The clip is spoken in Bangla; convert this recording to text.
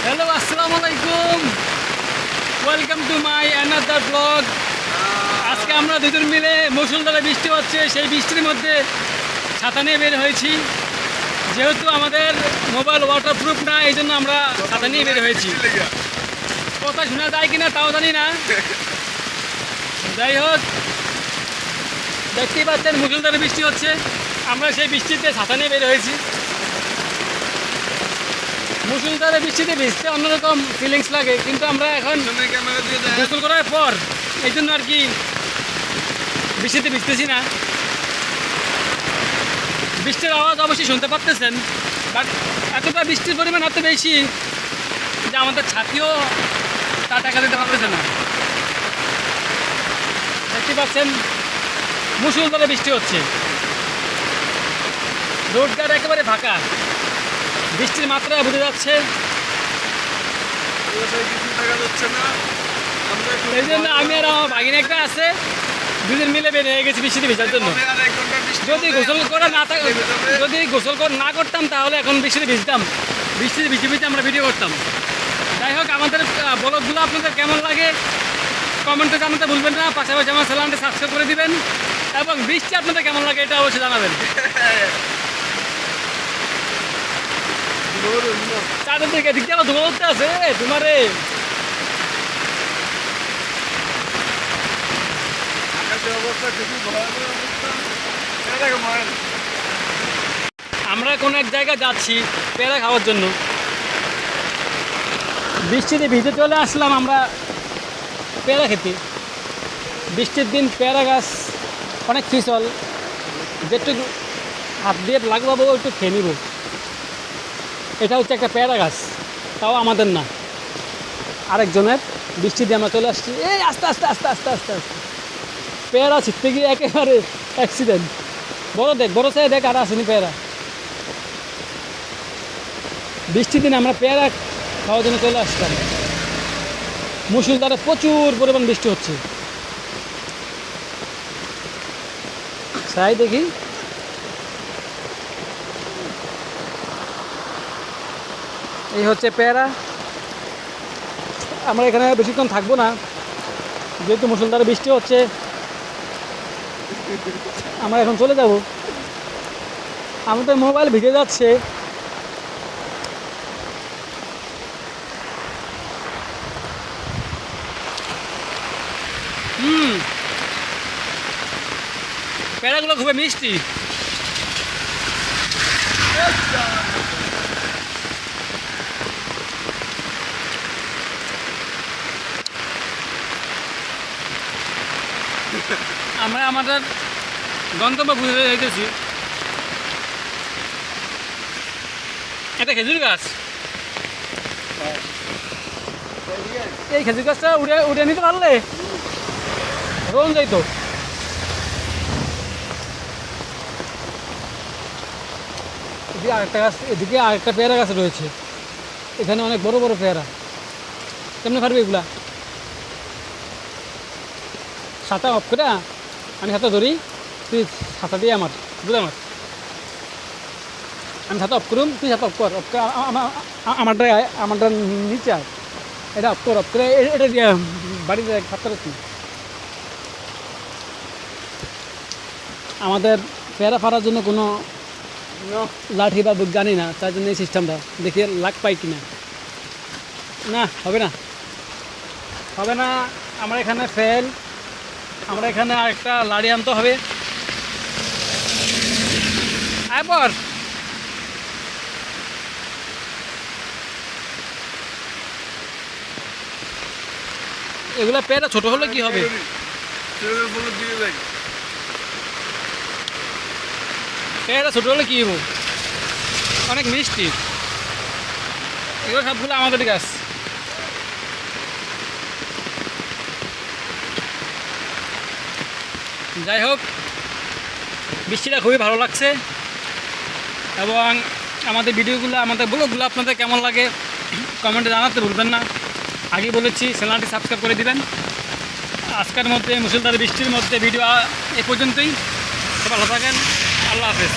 হ্যালো, আসসালামু আলাইকুম। Welcome to my another blog. আজকে আমরা দুজন মিলে মুষলধারে বৃষ্টি হচ্ছে, সেই বৃষ্টির মধ্যে ছাতা নিয়ে বের হয়েছি। যেহেতু আমাদের মোবাইল ওয়াটারপ্রুফ না, এই জন্য আমরা ছাতা নিয়ে বের হয়েছি। কথা শোনা যায় কিনা তাও জানি না। যাই হোক, দেখতেই পাচ্ছেন মুষলধারে বৃষ্টি হচ্ছে, আমরা সেই বৃষ্টিতে ছাতা নিয়ে বের হয়েছি। মুষলধারে বৃষ্টিতে ভিজতে অন্যরকম ফিলিংস লাগে, কিন্তু আমরা এখন গোসল করার পর এই জন্য আর কি বৃষ্টিতে ভিজতেছি না। বৃষ্টির আওয়াজ অবশ্যই শুনতে পারতেছেন, বাট এতটা বৃষ্টির পরিমাণ এত বেশি যে আমাদের ছাতিও তা টাকা দিতে পারতেছে না। দেখতে পাচ্ছেন মুষলধারে বৃষ্টি হচ্ছে, রোডঘাট একেবারে ফাঁকা, বৃষ্টির মাত্রা বোঝা যাচ্ছে। এই জন্য আমি আর আমার ভাগিন একটা আছে, দুজন মিলে বের হয়ে গেছি বৃষ্টিতে ভেজার জন্য। যদি গোসল না করতাম তাহলে এখন বৃষ্টিতে ভিজতাম, বৃষ্টিতে ভিজে ভিজে আমরা ভিডিও করতাম। যাই হোক, আমাদের ব্লগগুলো আপনাদের কেমন লাগে কমেন্টে জানাতে ভুলবেন না। পাশাপাশি আমার চ্যানেলটি সাবস্ক্রাইব করে দিবেন এবং বৃষ্টি আপনাদের কেমন লাগে এটা অবশ্যই জানাবেন। চারদিকে দিক দিয়ে ধোঁয়া উঠতে আছে তোমারে। আমরা কোনো এক জায়গায় যাচ্ছি পেয়ারা খাওয়ার জন্য, বৃষ্টিতে ভিজে চলে আসলাম আমরা পেয়ারা খেতে। বৃষ্টির দিন পেয়ারা গাছ অনেক ফিসল, যেটুকু হাত দিয়ে লাগবাবো একটু খেয়ে নিব। এটা হচ্ছে একটা পেয়ারা গাছ, তাও আমাদের না, আরেকজনের। বৃষ্টি দিয়ে আমরা চলে আসছি, এই আস্তে আস্তে আস্তে আস্তে আস্তে আস্তে পেয়ারা ছিটতে গিয়ে একেবারে অ্যাক্সিডেন্ট। বড় সাইড দেখ আর আসেনি পেয়ারা। বৃষ্টির দিনে আমরা পেয়ারা খাওয়ার জন্য চলে আসতাম। মুষলধারে প্রচুর পরিমাণ বৃষ্টি হচ্ছে। তাই দেখি এই হচ্ছে পেয়ারা। আমরা এখানে বেশিক্ষণ থাকবো না, যেহেতু মুষলধারে বৃষ্টি হচ্ছে আমরা এখন চলে যাব। আমাদের মোবাইল ভিজে যাচ্ছে। পেয়ারাগুলো খুবই মিষ্টি। আমরা আমাদের গন্তব্য বুঝে যেতেছি। এটা খেজুর গাছ, এই খেজুর গাছটা উঠে নিতে পারলে রোন যাইতো। এদিকে আরেকটা গাছ, এদিকে আরেকটা পেয়ারা গাছ রয়েছে। এখানে অনেক বড় বড় পেয়ারা। কেমনে পারবি এগুলা? ছাতা অফ করে আমি ছাতা ধরি, তুই ছাতা দিয়ে আমার বুঝে আমার, আমি ছাতা অফ করুম, তুই ছাতা অফ কর। অফ করে আমারটা নিচে আয়, এটা অফ করে এটা দিয়ে বাড়িতে ছাত্র। আমাদের পেয়ারা ফাড়ার জন্য কোনো লাঠি বা বুক জানি না, তার জন্য এই সিস্টেমটা দেখি লাগ পাই কিনা। না, হবে না, হবে না। আমরা এখানে ফেল, আমরা এখানে একটা লাড়ি আনতে হবে। এরপর এগুলা পেয়ারা ছোট হলে কি হবে? পেয়ারা ছোট হলে কি হবো, অনেক মিষ্টি। এগুলো সবগুলো আমাদের গাছ। যাই হোক, বৃষ্টিটা খুবই ভালো লাগছে এবং আমাদের ভিডিওগুলো, আমাদের ব্লগগুলো আপনাদের কেমন লাগে কমেন্টে জানাতে ভুলবেন না। আগে বলেছি চ্যানেলটি সাবস্ক্রাইব করে দিবেন। আজকের মধ্যে মুষলধারে বৃষ্টির মধ্যে ভিডিও এ পর্যন্তই। ভালো থাকেন, আল্লাহ হাফেজ।